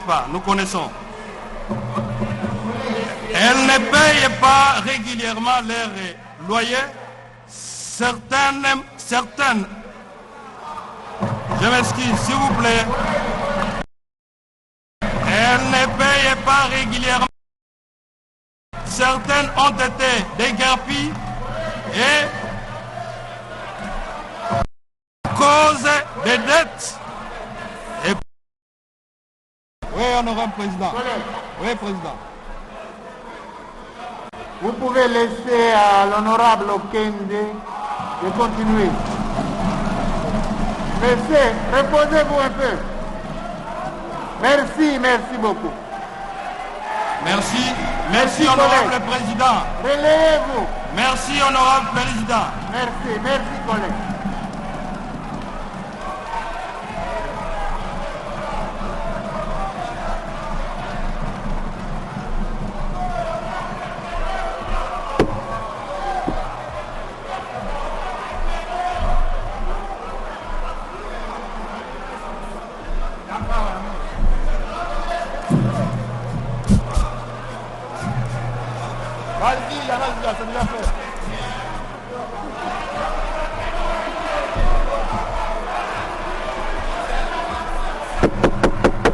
pas, nous connaissons. Elles ne payent pas régulièrement leurs loyers. Certaines, je m'excuse, s'il vous plaît. Elles ne payent pas régulièrement. Certaines ont été déguerpies et à cause des dettes. Oui, honorable président. Oui, président. Vous pouvez laisser à l'honorable Okende de continuer. Laissez, reposez-vous un peu. Merci beaucoup. Merci honorable président. Relayez-vous. Merci honorable président. Merci collègue.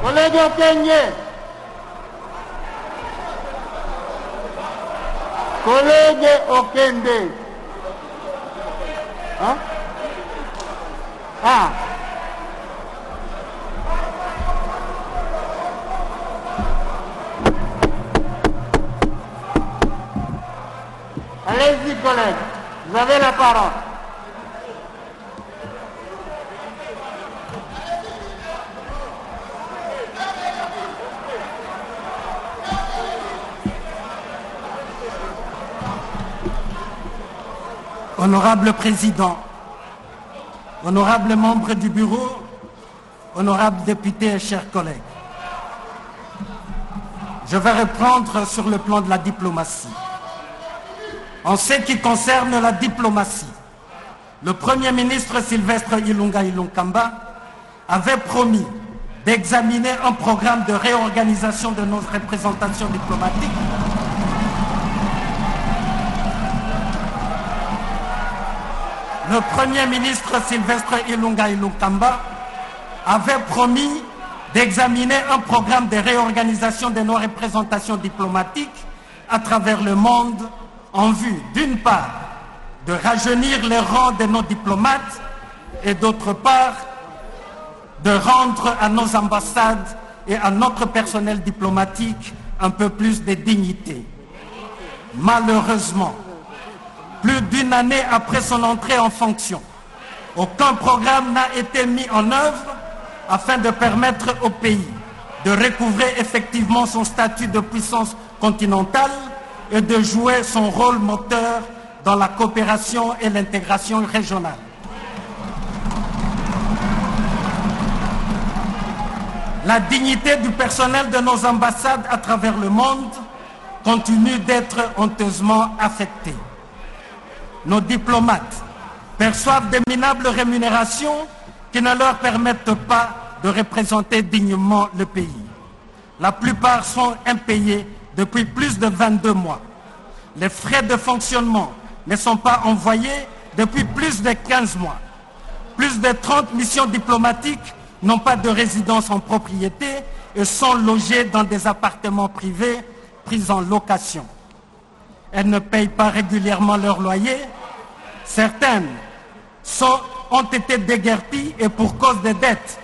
Collègue Okende. Collègue Okende. Hein? Ah. Allez-y, collègue. Vous avez la parole. Honorable Président, honorables membres du Bureau, honorables députés et chers collègues, je vais reprendre sur le plan de la diplomatie. En ce qui concerne la diplomatie, le Premier ministre Sylvestre Ilunga Ilunkamba avait promis d'examiner un programme de réorganisation de nos représentations diplomatiques Le Premier ministre Sylvestre Ilunga Ilunkamba avait promis d'examiner un programme de réorganisation de nos représentations diplomatiques à travers le monde en vue, d'une part, de rajeunir les rangs de nos diplomates et d'autre part, de rendre à nos ambassades et à notre personnel diplomatique un peu plus de dignité. Malheureusement, plus d'une année après son entrée en fonction, aucun programme n'a été mis en œuvre afin de permettre au pays de recouvrer effectivement son statut de puissance continentale et de jouer son rôle moteur dans la coopération et l'intégration régionale. La dignité du personnel de nos ambassades à travers le monde continue d'être honteusement affectée. Nos diplomates perçoivent de minables rémunérations qui ne leur permettent pas de représenter dignement le pays. La plupart sont impayés depuis plus de 22 mois. Les frais de fonctionnement ne sont pas envoyés depuis plus de 15 mois. Plus de 30 missions diplomatiques n'ont pas de résidence en propriété et sont logées dans des appartements privés pris en location. Elles ne payent pas régulièrement leur loyer. Certaines ont été déguerpies et pour cause des dettes,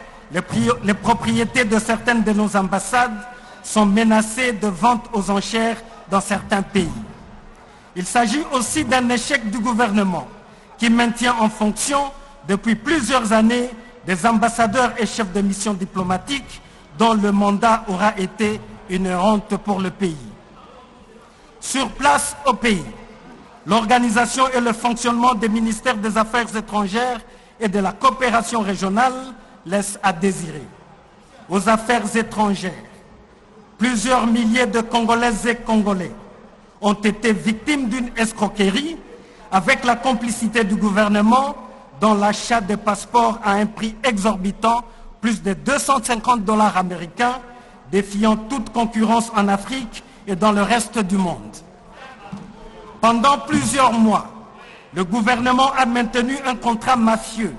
les propriétés de certaines de nos ambassades sont menacées de vente aux enchères dans certains pays. Il s'agit aussi d'un échec du gouvernement qui maintient en fonction depuis plusieurs années des ambassadeurs et chefs de mission diplomatiques dont le mandat aura été une honte pour le pays. Sur place au pays, l'organisation et le fonctionnement des ministères des Affaires étrangères et de la coopération régionale laissent à désirer. Aux affaires étrangères, plusieurs milliers de Congolaises et Congolais ont été victimes d'une escroquerie avec la complicité du gouvernement dans l'achat des passeports à un prix exorbitant, plus de $250 américains, défiant toute concurrence en Afrique et dans le reste du monde. Pendant plusieurs mois, le gouvernement a maintenu un contrat mafieux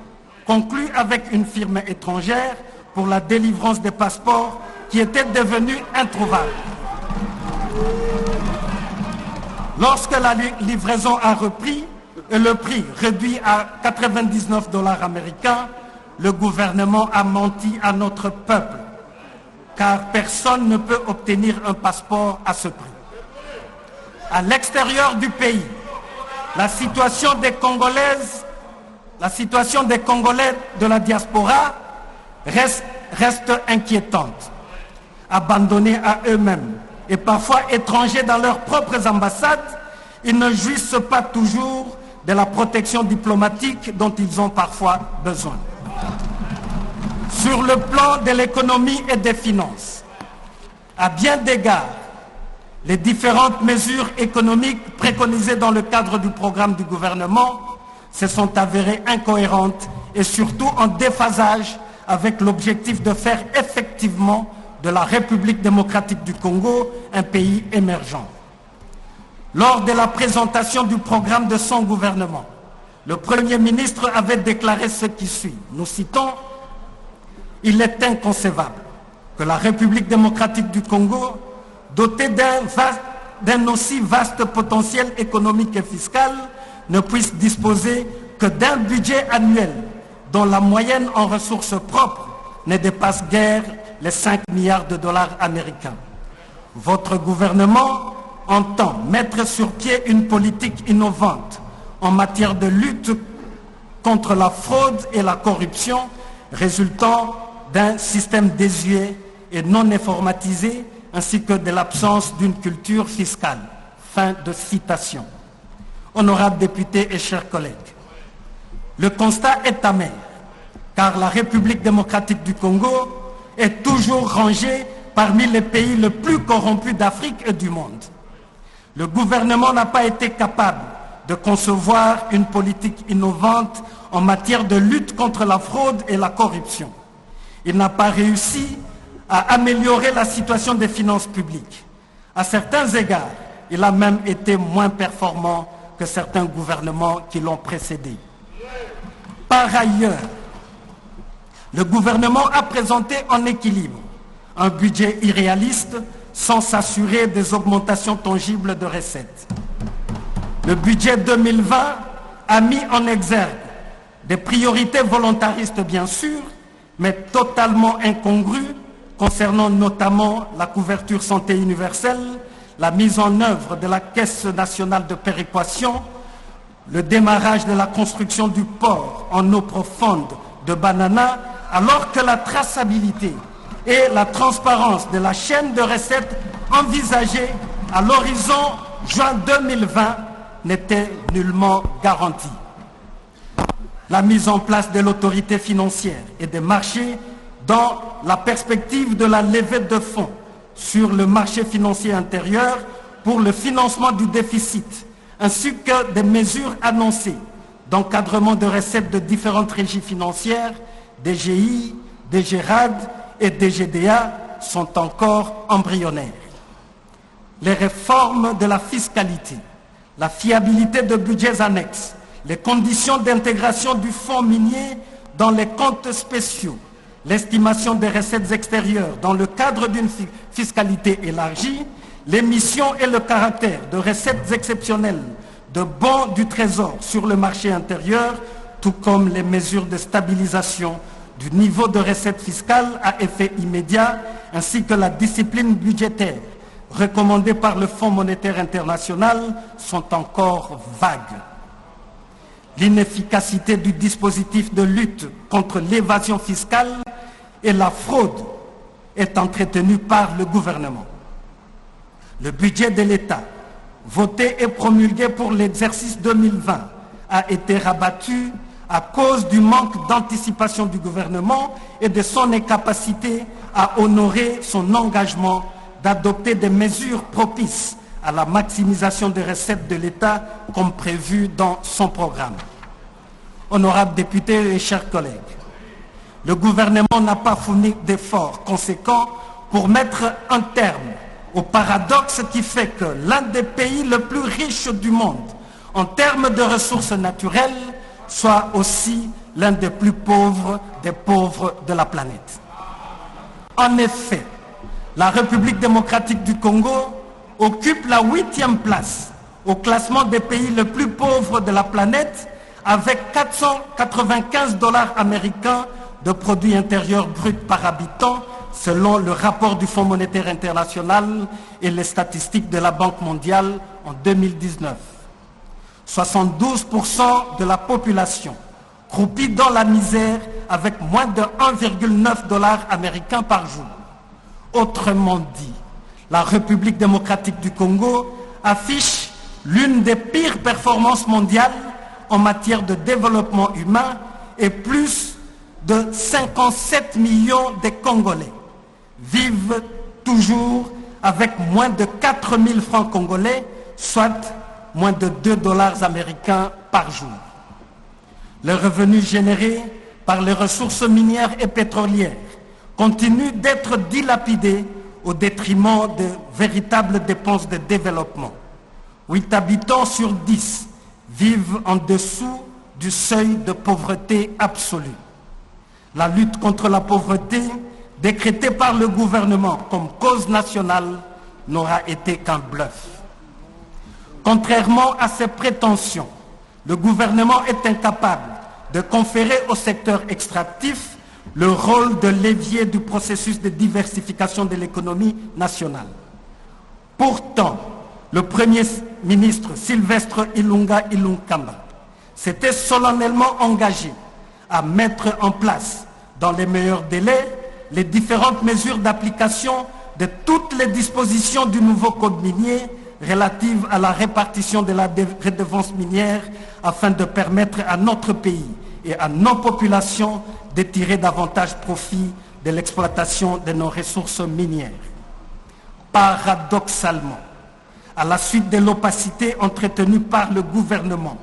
conclu avec une firme étrangère pour la délivrance des passeports qui était devenu introuvable. Lorsque la livraison a repris et le prix réduit à 99 $ américains, le gouvernement a menti à notre peuple, car personne ne peut obtenir un passeport à ce prix. À l'extérieur du pays, la situation des Congolais de la diaspora reste inquiétante. Abandonnés à eux-mêmes et parfois étrangers dans leurs propres ambassades, ils ne jouissent pas toujours de la protection diplomatique dont ils ont parfois besoin. Sur le plan de l'économie et des finances, à bien d'égards, les différentes mesures économiques préconisées dans le cadre du programme du gouvernement se sont avérées incohérentes et surtout en déphasage avec l'objectif de faire effectivement de la République démocratique du Congo un pays émergent. Lors de la présentation du programme de son gouvernement, le Premier ministre avait déclaré ce qui suit. Nous citons: « Il est inconcevable que la République démocratique du Congo, dotée d'un aussi vaste potentiel économique et fiscal, ne puisse disposer que d'un budget annuel dont la moyenne en ressources propres ne dépasse guère les 5 milliards de $ américains. Votre gouvernement entend mettre sur pied une politique innovante en matière de lutte contre la fraude et la corruption résultant d'un système désuet et non informatisé ainsi que de l'absence d'une culture fiscale. » Fin de citation. Honorables députés et chers collègues, le constat est amer, car la République démocratique du Congo est toujours rangée parmi les pays les plus corrompus d'Afrique et du monde. Le gouvernement n'a pas été capable de concevoir une politique innovante en matière de lutte contre la fraude et la corruption. Il n'a pas réussi à améliorer la situation des finances publiques. À certains égards, il a même été moins performant que certains gouvernements qui l'ont précédé. Par ailleurs, le gouvernement a présenté en équilibre un budget irréaliste sans s'assurer des augmentations tangibles de recettes. Le budget 2020 a mis en exergue des priorités volontaristes bien sûr, mais totalement incongrues concernant notamment la couverture santé universelle, la mise en œuvre de la Caisse nationale de péréquation, le démarrage de la construction du port en eau profonde de Banana, alors que la traçabilité et la transparence de la chaîne de recettes envisagée à l'horizon juin 2020 n'étaient nullement garanties. La mise en place de l'autorité financière et des marchés dans la perspective de la levée de fonds sur le marché financier intérieur pour le financement du déficit, ainsi que des mesures annoncées d'encadrement de recettes de différentes régies financières, DGI, DGRAD et DGDA sont encore embryonnaires. Les réformes de la fiscalité, la fiabilité de budgets annexes, les conditions d'intégration du fonds minier dans les comptes spéciaux, l'estimation des recettes extérieures dans le cadre d'une fiscalité élargie, l'émission et le caractère de recettes exceptionnelles de bons du Trésor sur le marché intérieur, tout comme les mesures de stabilisation du niveau de recettes fiscales à effet immédiat, ainsi que la discipline budgétaire recommandée par le Fonds monétaire international, sont encore vagues. L'inefficacité du dispositif de lutte contre l'évasion fiscale et la fraude est entretenue par le gouvernement. Le budget de l'État, voté et promulgué pour l'exercice 2020, a été rabattu à cause du manque d'anticipation du gouvernement et de son incapacité à honorer son engagement d'adopter des mesures propices à la maximisation des recettes de l'État comme prévu dans son programme. Honorables députés et chers collègues, le gouvernement n'a pas fourni d'efforts conséquents pour mettre un terme au paradoxe qui fait que l'un des pays les plus riches du monde en termes de ressources naturelles soit aussi l'un des plus pauvres de la planète. En effet, la République démocratique du Congo occupe la 8e place au classement des pays les plus pauvres de la planète avec 495 $ américains de produit intérieur brut par habitant selon le rapport du Fonds monétaire international et les statistiques de la Banque mondiale en 2019. 72% de la population croupit dans la misère avec moins de 1,9 $ américains par jour. Autrement dit, la République démocratique du Congo affiche l'une des pires performances mondiales en matière de développement humain et plus de 57 millions de Congolais vivent toujours avec moins de 4 000 francs congolais, soit moins de 2 $ américains par jour. Les revenus générés par les ressources minières et pétrolières continuent d'être dilapidés au détriment de véritables dépenses de développement. 8 habitants sur 10 vivent en dessous du seuil de pauvreté absolue. La lutte contre la pauvreté, décrétée par le gouvernement comme cause nationale, n'aura été qu'un bluff. Contrairement à ses prétentions, le gouvernement est incapable de conférer au secteur extractif le rôle de levier du processus de diversification de l'économie nationale. Pourtant, le Premier ministre Sylvestre Ilunga Ilunkamba s'était solennellement engagé à mettre en place, dans les meilleurs délais, les différentes mesures d'application de toutes les dispositions du nouveau code minier relatives à la répartition de la redevance minière afin de permettre à notre pays et à nos populations de tirer davantage profit de l'exploitation de nos ressources minières. Paradoxalement, à la suite de l'opacité entretenue par le gouvernement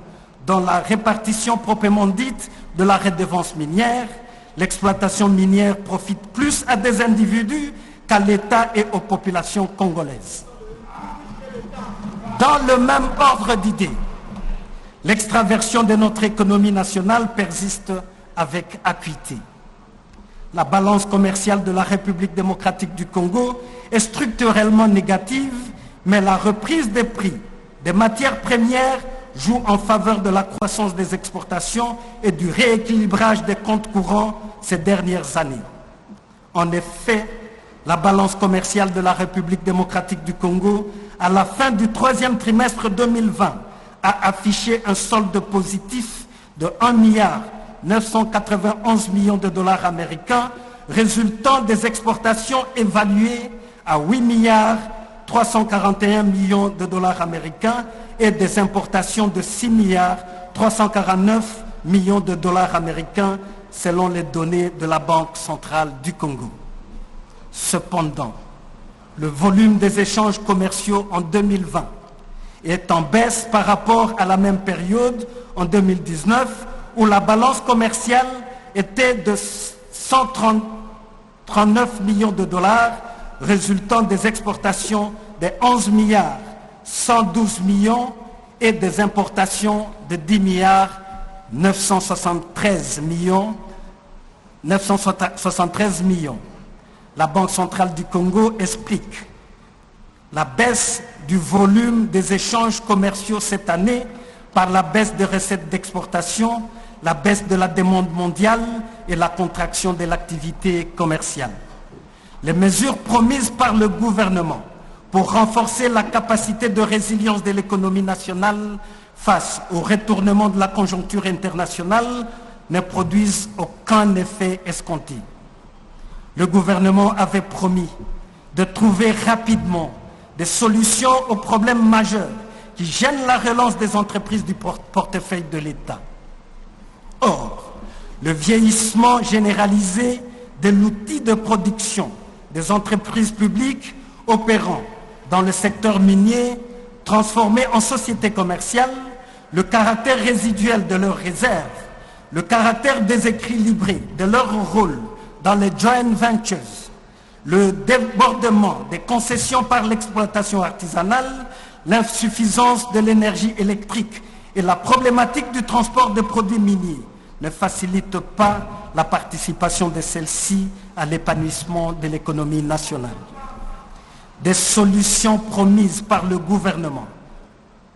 dans la répartition proprement dite de la redevance minière, l'exploitation minière profite plus à des individus qu'à l'État et aux populations congolaises. Dans le même ordre d'idées, l'extraversion de notre économie nationale persiste avec acuité. La balance commerciale de la République démocratique du Congo est structurellement négative, mais la reprise des prix des matières premières joue en faveur de la croissance des exportations et du rééquilibrage des comptes courants ces dernières années. En effet, la balance commerciale de la République démocratique du Congo, à la fin du 3e trimestre 2020, a affiché un solde positif de 1,991 milliard de $ américains, résultant des exportations évaluées à 8,341 milliard de $ américains et des importations de 6,349 milliard de $ américains selon les données de la Banque centrale du Congo. Cependant, le volume des échanges commerciaux en 2020 est en baisse par rapport à la même période en 2019 où la balance commerciale était de 139 millions de $, résultant des exportations de 11,112 millions et des importations de 10,973 millions. La Banque centrale du Congo explique la baisse du volume des échanges commerciaux cette année par la baisse des recettes d'exportation, la baisse de la demande mondiale et la contraction de l'activité commerciale. Les mesures promises par le gouvernement pour renforcer la capacité de résilience de l'économie nationale face au retournement de la conjoncture internationale ne produisent aucun effet escompté. Le gouvernement avait promis de trouver rapidement des solutions aux problèmes majeurs qui gênent la relance des entreprises du portefeuille de l'État. Or, le vieillissement généralisé de l'outil de production des entreprises publiques opérant dans le secteur minier, transformé en société commerciale, le caractère résiduel de leurs réserves, le caractère déséquilibré de leur rôle dans les joint ventures, le débordement des concessions par l'exploitation artisanale, l'insuffisance de l'énergie électrique et la problématique du transport de produits miniers ne facilitent pas la participation de celles-ci à l'épanouissement de l'économie nationale. Des solutions promises par le gouvernement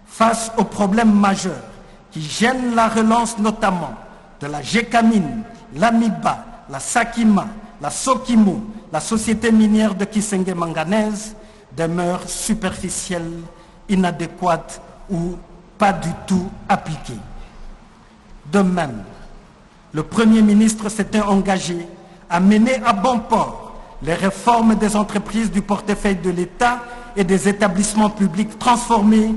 face aux problèmes majeurs qui gênent la relance notamment de la Gécamine, l'Amiba, la Sakima, la Sokimo, la société minière de Kisenge Manganèse demeurent superficielles, inadéquates ou pas du tout appliquées. De même, le Premier ministre s'était engagé à mener à bon port les réformes des entreprises du portefeuille de l'État et des établissements publics transformés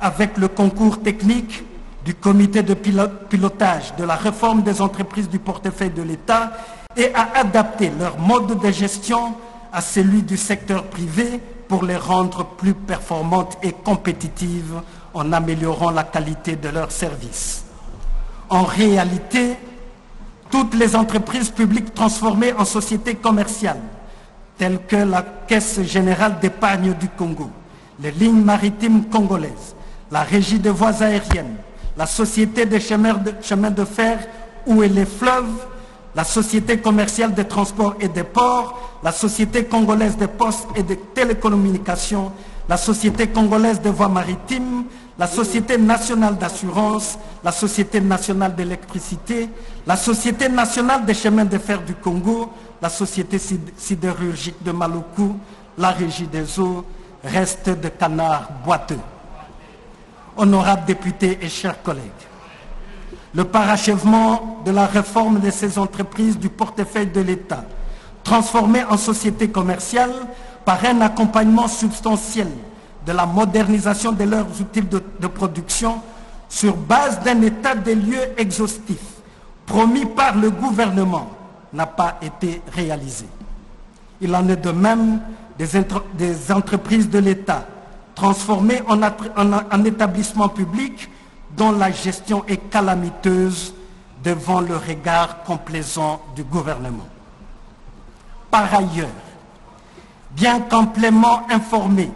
avec le concours technique du comité de pilotage de la réforme des entreprises du portefeuille de l'État et à adapter leur mode de gestion à celui du secteur privé pour les rendre plus performantes et compétitives en améliorant la qualité de leurs services. En réalité, toutes les entreprises publiques transformées en sociétés commerciales, telles que la Caisse générale d'épargne du Congo, les lignes maritimes congolaises, la Régie des voies aériennes, la Société des chemins de fer Eaux et les fleuves, la Société commerciale des transports et des ports, la Société congolaise des postes et des télécommunications, la Société congolaise des voies maritimes, la Société nationale d'assurance, la Société nationale d'électricité, la Société nationale des chemins de fer du Congo, la Société sidérurgique de Maluku, la Régie des eaux, restent de canards boiteux. Honorables députés et chers collègues, le parachèvement de la réforme de ces entreprises du portefeuille de l'État, transformées en sociétés commerciales par un accompagnement substantiel de la modernisation de leurs outils de production sur base d'un état des lieux exhaustif promis par le gouvernement, n'a pas été réalisé. Il en est de même des entreprises de l'État transformées en établissements publics dont la gestion est calamiteuse devant le regard complaisant du gouvernement. Par ailleurs, bien qu'amplement informé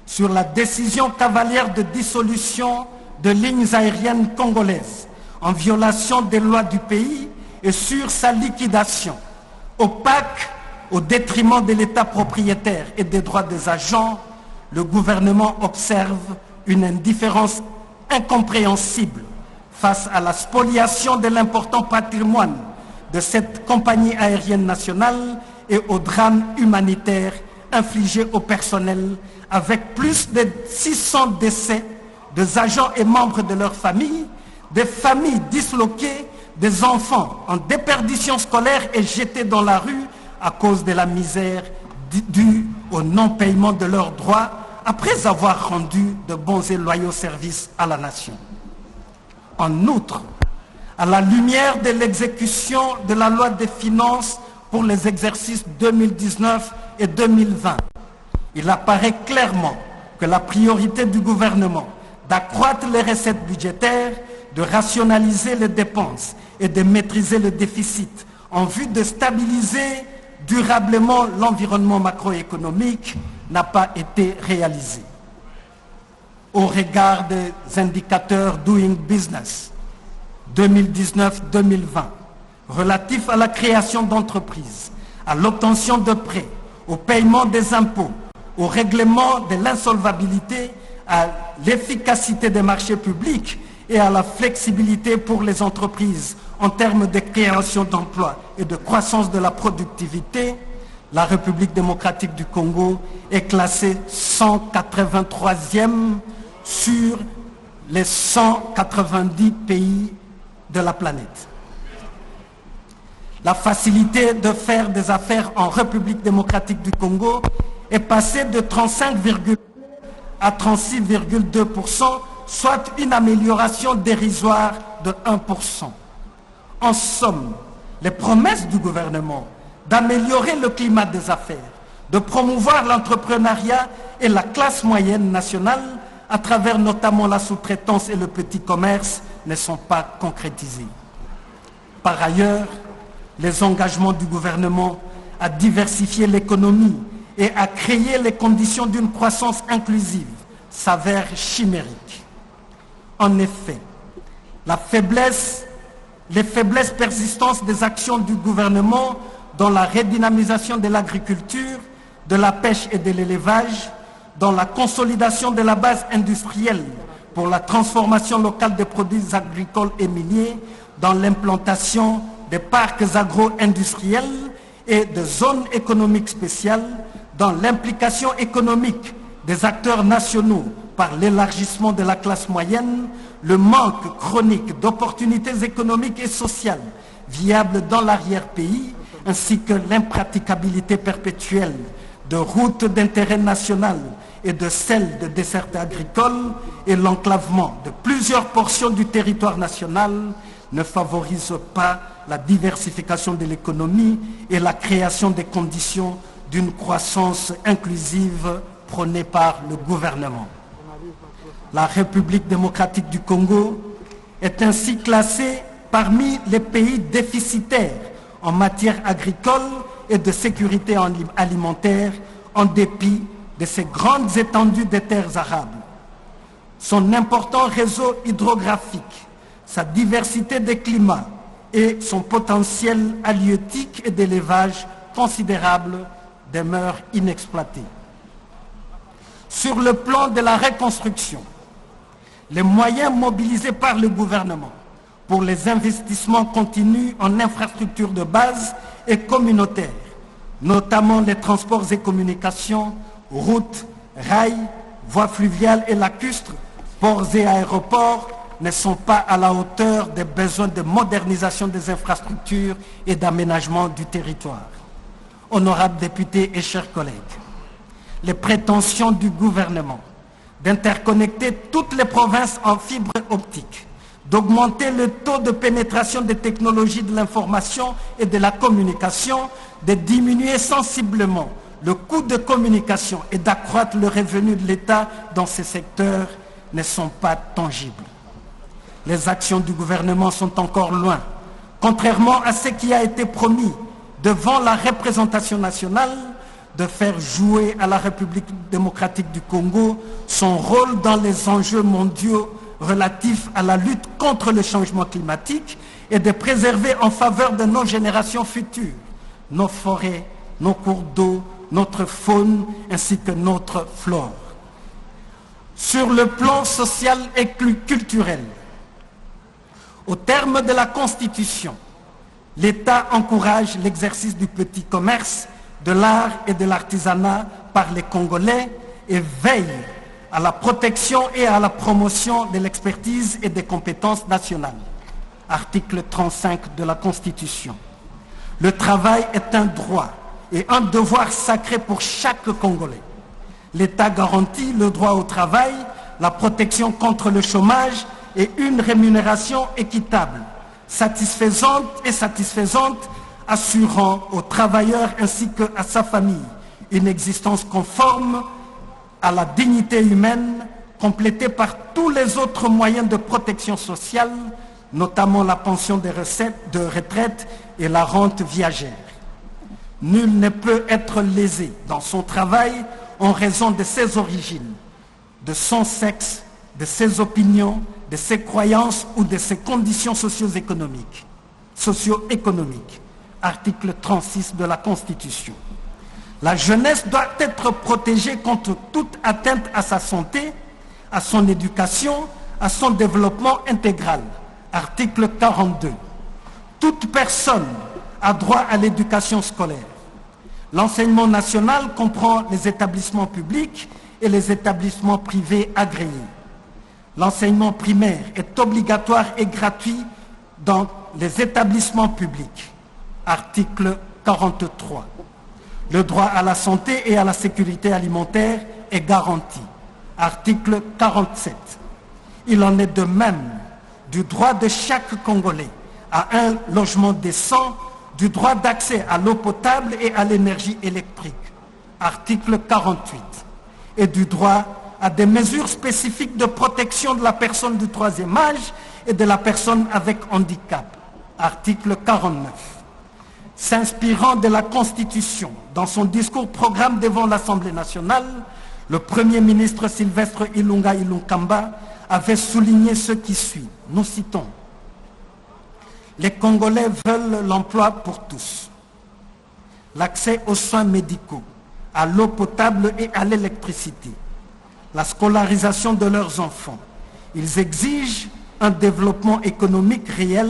sur la décision cavalière de dissolution de lignes aériennes congolaises en violation des lois du pays et sur sa liquidation, opaque au détriment de l'État propriétaire et des droits des agents, le gouvernement observe une indifférence incompréhensible face à la spoliation de l'important patrimoine de cette compagnie aérienne nationale et aux drames humanitaires infligés au personnel avec plus de 600 décès des agents et membres de leurs familles, des familles disloquées, des enfants en déperdition scolaire et jetés dans la rue à cause de la misère due au non-paiement de leurs droits après avoir rendu de bons et loyaux services à la nation. En outre, à la lumière de l'exécution de la loi des finances pour les exercices 2019 et 2020, il apparaît clairement que la priorité du gouvernement d'accroître les recettes budgétaires, de rationaliser les dépenses et de maîtriser le déficit en vue de stabiliser durablement l'environnement macroéconomique n'a pas été réalisée. Au regard des indicateurs Doing Business 2019-2020 relatifs à la création d'entreprises, à l'obtention de prêts, au paiement des impôts, au règlement de l'insolvabilité, à l'efficacité des marchés publics et à la flexibilité pour les entreprises en termes de création d'emplois et de croissance de la productivité, la République démocratique du Congo est classée 183e sur les 190 pays de la planète. La facilité de faire des affaires en République démocratique du Congo est passée de 35,2 à 36,2%, soit une amélioration dérisoire de 1%. En somme, les promesses du gouvernement d'améliorer le climat des affaires, de promouvoir l'entrepreneuriat et la classe moyenne nationale à travers notamment la sous-traitance et le petit commerce ne sont pas concrétisés. Par ailleurs, les engagements du gouvernement à diversifier l'économie et à créer les conditions d'une croissance inclusive s'avère chimérique. En effet, les faiblesses persistantes des actions du gouvernement dans la redynamisation de l'agriculture, de la pêche et de l'élevage, dans la consolidation de la base industrielle pour la transformation locale des produits agricoles et miniers, dans l'implantation des parcs agro-industriels et de zones économiques spéciales, dans l'implication économique des acteurs nationaux par l'élargissement de la classe moyenne, le manque chronique d'opportunités économiques et sociales viables dans l'arrière-pays, ainsi que l'impraticabilité perpétuelle de routes d'intérêt national et de celles de dessertes agricoles et l'enclavement de plusieurs portions du territoire national ne favorisent pas la diversification de l'économie et la création des conditions d'une croissance inclusive prônée par le gouvernement. La République démocratique du Congo est ainsi classée parmi les pays déficitaires en matière agricole et de sécurité alimentaire en dépit de ses grandes étendues de terres arables. Son important réseau hydrographique, sa diversité des climats et son potentiel halieutique et d'élevage considérable demeurent inexploités. Sur le plan de la reconstruction, les moyens mobilisés par le gouvernement pour les investissements continus en infrastructures de base et communautaires, notamment les transports et communications, routes, rails, voies fluviales et lacustres, ports et aéroports, ne sont pas à la hauteur des besoins de modernisation des infrastructures et d'aménagement du territoire. Honorables députés et chers collègues, les prétentions du gouvernement d'interconnecter toutes les provinces en fibre optique, d'augmenter le taux de pénétration des technologies de l'information et de la communication, de diminuer sensiblement le coût de communication et d'accroître le revenu de l'État dans ces secteurs ne sont pas tangibles. Les actions du gouvernement sont encore loin, contrairement à ce qui a été promis devant la représentation nationale, de faire jouer à la République démocratique du Congo son rôle dans les enjeux mondiaux relatifs à la lutte contre le changement climatique et de préserver en faveur de nos générations futures nos forêts, nos cours d'eau, notre faune ainsi que notre flore. Sur le plan social et culturel, au terme de la Constitution, l'État encourage l'exercice du petit commerce, de l'art et de l'artisanat par les Congolais et veille à la protection et à la promotion de l'expertise et des compétences nationales. Article 35 de la Constitution. Le travail est un droit et un devoir sacré pour chaque Congolais. L'État garantit le droit au travail, la protection contre le chômage et une rémunération équitable, satisfaisante, assurant aux travailleurs ainsi qu'à sa famille une existence conforme à la dignité humaine, complétée par tous les autres moyens de protection sociale, notamment la pension de retraite et la rente viagère. Nul ne peut être lésé dans son travail en raison de ses origines, de son sexe, de ses opinions, de ses croyances ou de ses conditions socio-économiques. Article 36 de la Constitution. La jeunesse doit être protégée contre toute atteinte à sa santé, à son éducation, à son développement intégral. Article 42. Toute personne a droit à l'éducation scolaire. L'enseignement national comprend les établissements publics et les établissements privés agréés. L'enseignement primaire est obligatoire et gratuit dans les établissements publics. Article 43. Le droit à la santé et à la sécurité alimentaire est garanti. Article 47. Il en est de même du droit de chaque Congolais à un logement décent, du droit d'accès à l'eau potable et à l'énergie électrique. Article 48. Et du droit à des mesures spécifiques de protection de la personne du troisième âge et de la personne avec handicap. Article 49. S'inspirant de la Constitution, dans son discours-programme devant l'Assemblée nationale, le Premier ministre Sylvestre Ilunga Ilunkamba avait souligné ce qui suit. Nous citons: les Congolais veulent l'emploi pour tous, l'accès aux soins médicaux, à l'eau potable et à l'électricité, la scolarisation de leurs enfants. Ils exigent un développement économique réel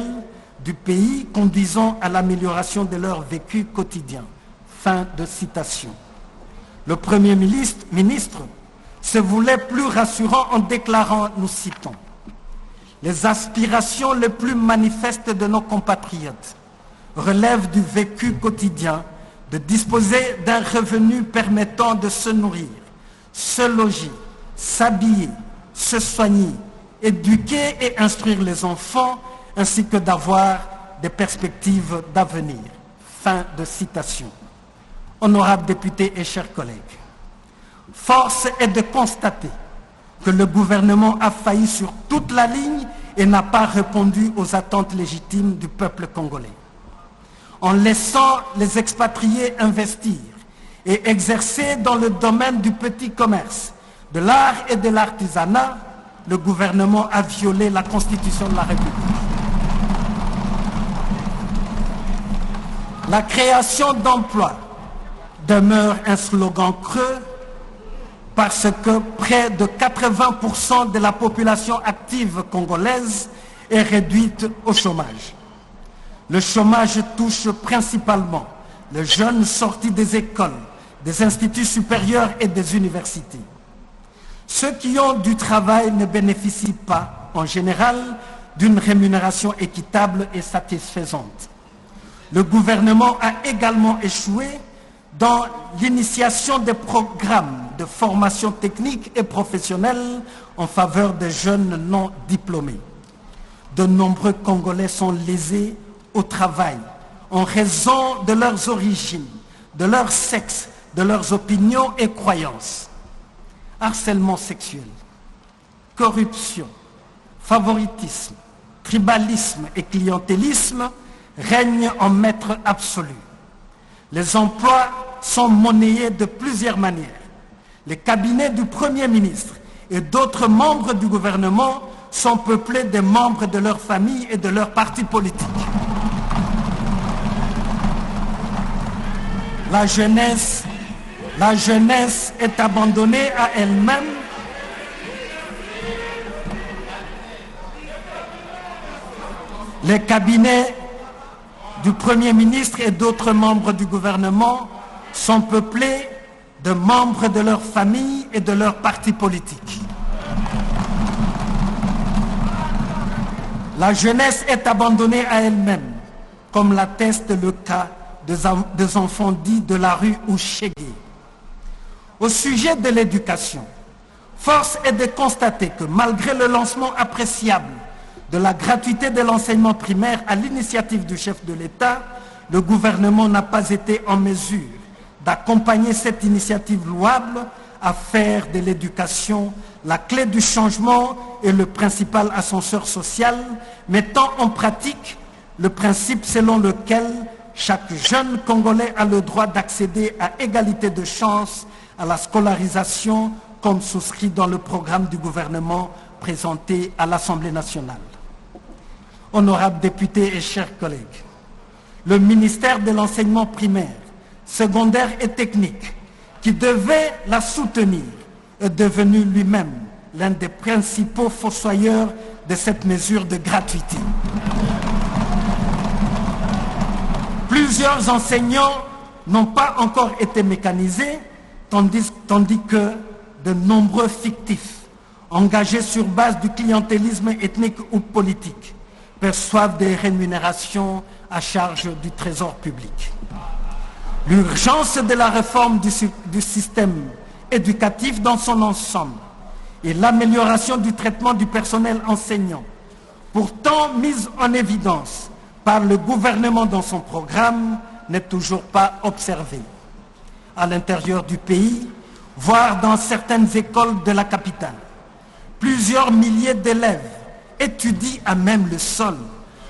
du pays conduisant à l'amélioration de leur vécu quotidien. Fin de citation. Le Premier ministre se voulait plus rassurant en déclarant, nous citons: les aspirations les plus manifestes de nos compatriotes relèvent du vécu quotidien, de disposer d'un revenu permettant de se nourrir, se loger, s'habiller, se soigner, éduquer et instruire les enfants, ainsi que d'avoir des perspectives d'avenir. Fin de citation. Honorables députés et chers collègues, force est de constater que le gouvernement a failli sur toute la ligne et n'a pas répondu aux attentes légitimes du peuple congolais. En laissant les expatriés investir et exercer dans le domaine du petit commerce, de l'art et de l'artisanat, le gouvernement a violé la Constitution de la République. La création d'emplois demeure un slogan creux parce que près de 80% de la population active congolaise est réduite au chômage. Le chômage touche principalement les jeunes sortis des écoles, des instituts supérieurs et des universités. Ceux qui ont du travail ne bénéficient pas, en général, d'une rémunération équitable et satisfaisante. Le gouvernement a également échoué dans l'initiation des programmes de formation technique et professionnelle en faveur des jeunes non diplômés. De nombreux Congolais sont lésés au travail en raison de leurs origines, de leur sexe, de leurs opinions et croyances. Harcèlement sexuel, corruption, favoritisme, tribalisme et clientélisme règnent en maître absolu. Les emplois sont monnayés de plusieurs manières. Les cabinets du Premier ministre et d'autres membres du gouvernement sont peuplés des membres de leur famille et de leurs partis politiques. La jeunesse est abandonnée à elle-même. Les cabinets du Premier ministre et d'autres membres du gouvernement sont peuplés de membres de leur famille et de leurs partis politiques. La jeunesse est abandonnée à elle-même, comme l'atteste le cas des enfants dits de la rue Ouchégué. Au sujet de l'éducation, force est de constater que malgré le lancement appréciable de la gratuité de l'enseignement primaire à l'initiative du chef de l'État, le gouvernement n'a pas été en mesure d'accompagner cette initiative louable à faire de l'éducation la clé du changement et le principal ascenseur social, mettant en pratique le principe selon lequel chaque jeune Congolais a le droit d'accéder à égalité de chance à la scolarisation, comme souscrit dans le programme du gouvernement présenté à l'Assemblée nationale. Honorables députés et chers collègues, le ministère de l'enseignement primaire, secondaire et technique, qui devait la soutenir, est devenu lui-même l'un des principaux fossoyeurs de cette mesure de gratuité. Plusieurs enseignants n'ont pas encore été mécanisés, tandis que de nombreux fictifs, engagés sur base du clientélisme ethnique ou politique, perçoivent des rémunérations à charge du trésor public. L'urgence de la réforme du système éducatif dans son ensemble et l'amélioration du traitement du personnel enseignant, pourtant mise en évidence par le gouvernement dans son programme, n'est toujours pas observée. À l'intérieur du pays, voire dans certaines écoles de la capitale, plusieurs milliers d'élèves étudient à même le sol,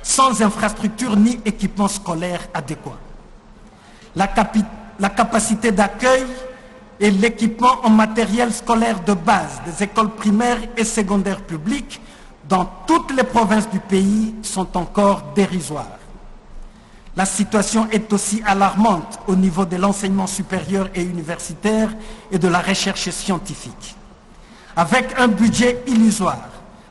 sans infrastructure ni équipement scolaire adéquat. la capacité d'accueil et l'équipement en matériel scolaire de base des écoles primaires et secondaires publiques dans toutes les provinces du pays sont encore dérisoires. La situation est aussi alarmante au niveau de l'enseignement supérieur et universitaire et de la recherche scientifique. Avec un budget illusoire,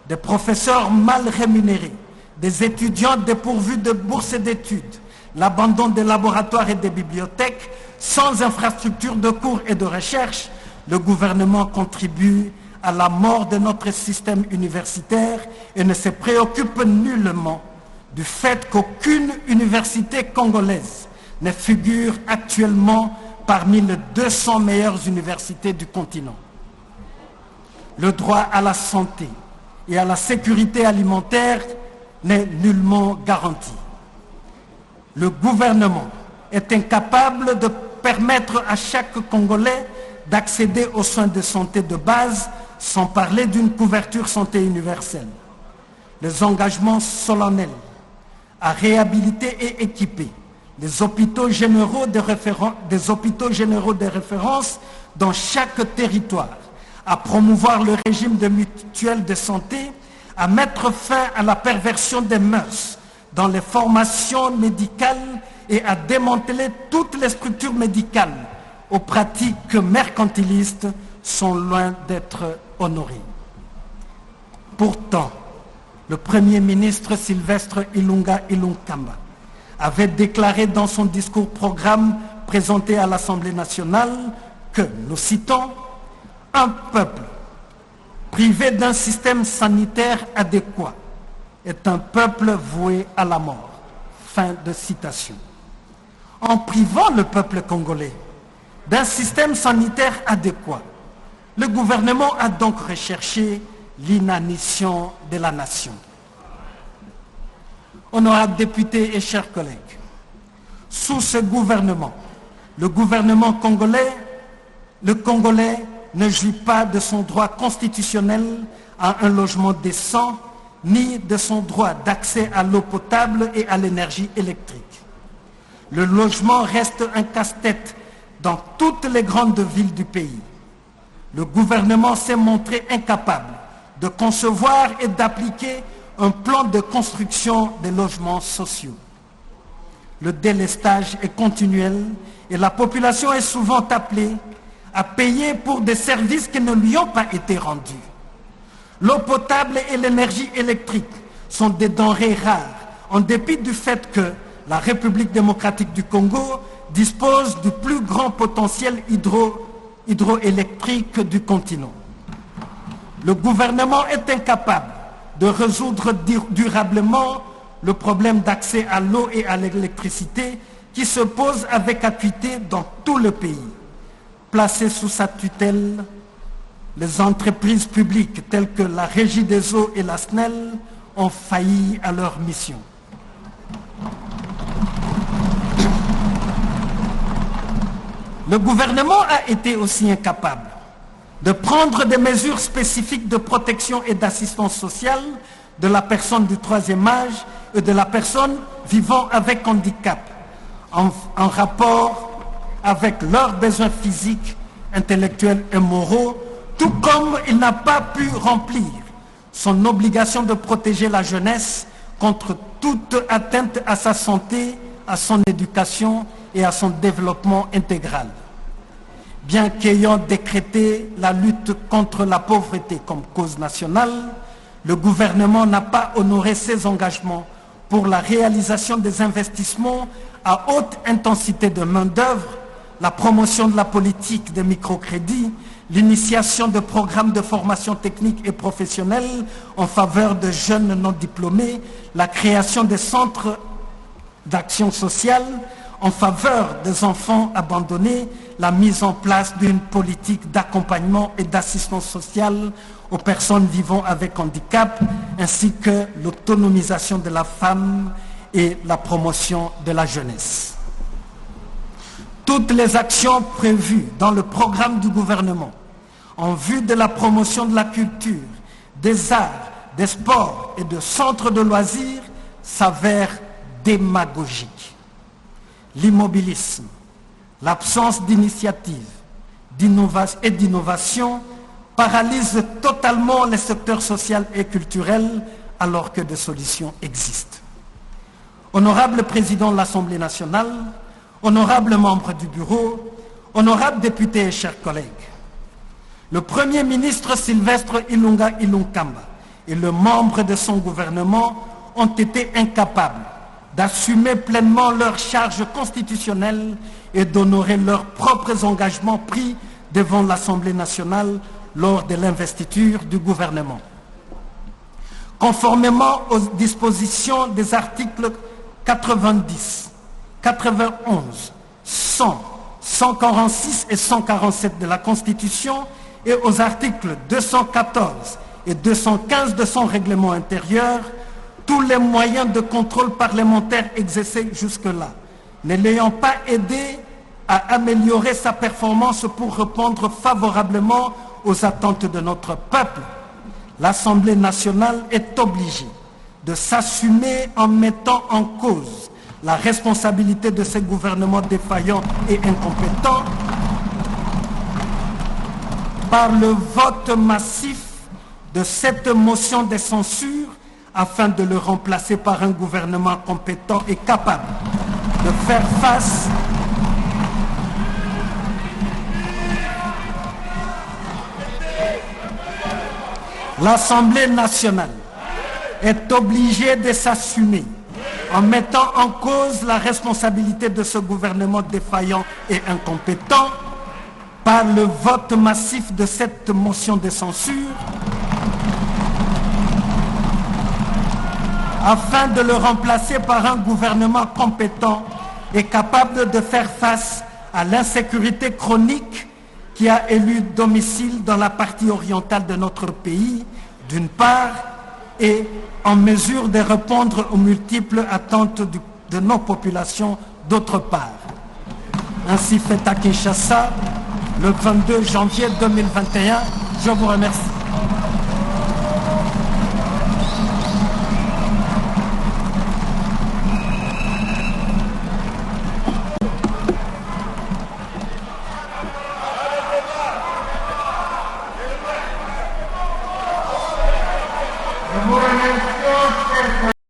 des professeurs mal rémunérés, des étudiants dépourvus de bourses d'études, l'abandon des laboratoires et des bibliothèques, sans infrastructures de cours et de recherche, le gouvernement contribue à la mort de notre système universitaire et ne se préoccupe nullement du fait qu'aucune université congolaise ne figure actuellement parmi les 200 meilleures universités du continent. Le droit à la santé et à la sécurité alimentaire n'est nullement garanti. Le gouvernement est incapable de permettre à chaque Congolais d'accéder aux soins de santé de base, sans parler d'une couverture santé universelle. Les engagements solennels à réhabiliter et équiper des hôpitaux généraux de référence dans chaque territoire, à promouvoir le régime de mutuelle de santé, à mettre fin à la perversion des mœurs dans les formations médicales et à démanteler toutes les structures médicales aux pratiques mercantilistes sont loin d'être honorées. Pourtant, le Premier ministre Sylvestre Ilunga Ilunkamba avait déclaré dans son discours-programme présenté à l'Assemblée nationale que, nous citons, « un peuple privé d'un système sanitaire adéquat est un peuple voué à la mort ». Fin de citation. En privant le peuple congolais d'un système sanitaire adéquat, le gouvernement a donc recherché l'inanition de la nation. Honorables députés et chers collègues, sous ce gouvernement, le gouvernement congolais, le Congolais ne jouit pas de son droit constitutionnel à un logement décent, ni de son droit d'accès à l'eau potable et à l'énergie électrique. Le logement reste un casse-tête dans toutes les grandes villes du pays. Le gouvernement s'est montré incapable de concevoir et d'appliquer un plan de construction des logements sociaux. Le délestage est continuel et la population est souvent appelée à payer pour des services qui ne lui ont pas été rendus. L'eau potable et l'énergie électrique sont des denrées rares, en dépit du fait que la République démocratique du Congo dispose du plus grand potentiel hydroélectrique du continent. Le gouvernement est incapable de résoudre durablement le problème d'accès à l'eau et à l'électricité qui se pose avec acuité dans tout le pays. Placées sous sa tutelle, les entreprises publiques telles que la Régie des eaux et la SNEL ont failli à leur mission. Le gouvernement a été aussi incapable de prendre des mesures spécifiques de protection et d'assistance sociale de la personne du troisième âge et de la personne vivant avec handicap, en rapport avec leurs besoins physiques, intellectuels et moraux, tout comme il n'a pas pu remplir son obligation de protéger la jeunesse contre toute atteinte à sa santé, à son éducation et à son développement intégral. Bien qu'ayant décrété la lutte contre la pauvreté comme cause nationale, le gouvernement n'a pas honoré ses engagements pour la réalisation des investissements à haute intensité de main-d'œuvre, la promotion de la politique des microcrédits, l'initiation de programmes de formation technique et professionnelle en faveur de jeunes non diplômés, la création des centres d'action sociale en faveur des enfants abandonnés, la mise en place d'une politique d'accompagnement et d'assistance sociale aux personnes vivant avec handicap, ainsi que l'autonomisation de la femme et la promotion de la jeunesse. Toutes les actions prévues dans le programme du gouvernement en vue de la promotion de la culture, des arts, des sports et de centres de loisirs s'avèrent démagogiques. L'immobilisme, L'absence d'initiative et d'innovation paralyse totalement les secteurs social et culturel alors que des solutions existent. Honorable Président de l'Assemblée nationale, honorables membres du Bureau, honorables députés et chers collègues, le Premier ministre Sylvestre Ilunga Ilunkamba et le membre de son gouvernement ont été incapables d'assumer pleinement leurs charges constitutionnelles et d'honorer leurs propres engagements pris devant l'Assemblée nationale lors de l'investiture du gouvernement. Conformément aux dispositions des articles 90, 91, 100, 146 et 147 de la Constitution et aux articles 214 et 215 de son règlement intérieur, tous les moyens de contrôle parlementaire exercés jusque-là, ne l'ayant pas aidé à améliorer sa performance pour répondre favorablement aux attentes de notre peuple, l'Assemblée nationale est obligée de s'assumer en mettant en cause la responsabilité de ces gouvernements défaillants et incompétents par le vote massif de cette motion de censure afin de le remplacer par un gouvernement compétent et capable de faire face L'Assemblée nationale est obligée de s'assumer en mettant en cause la responsabilité de ce gouvernement défaillant et incompétent par le vote massif de cette motion de censure afin de le remplacer par un gouvernement compétent et capable de faire face à l'insécurité chronique qui a élu domicile dans la partie orientale de notre pays, d'une part, et en mesure de répondre aux multiples attentes de nos populations, d'autre part. Ainsi fait à Kinshasa, le 22 janvier 2021. Je vous remercie.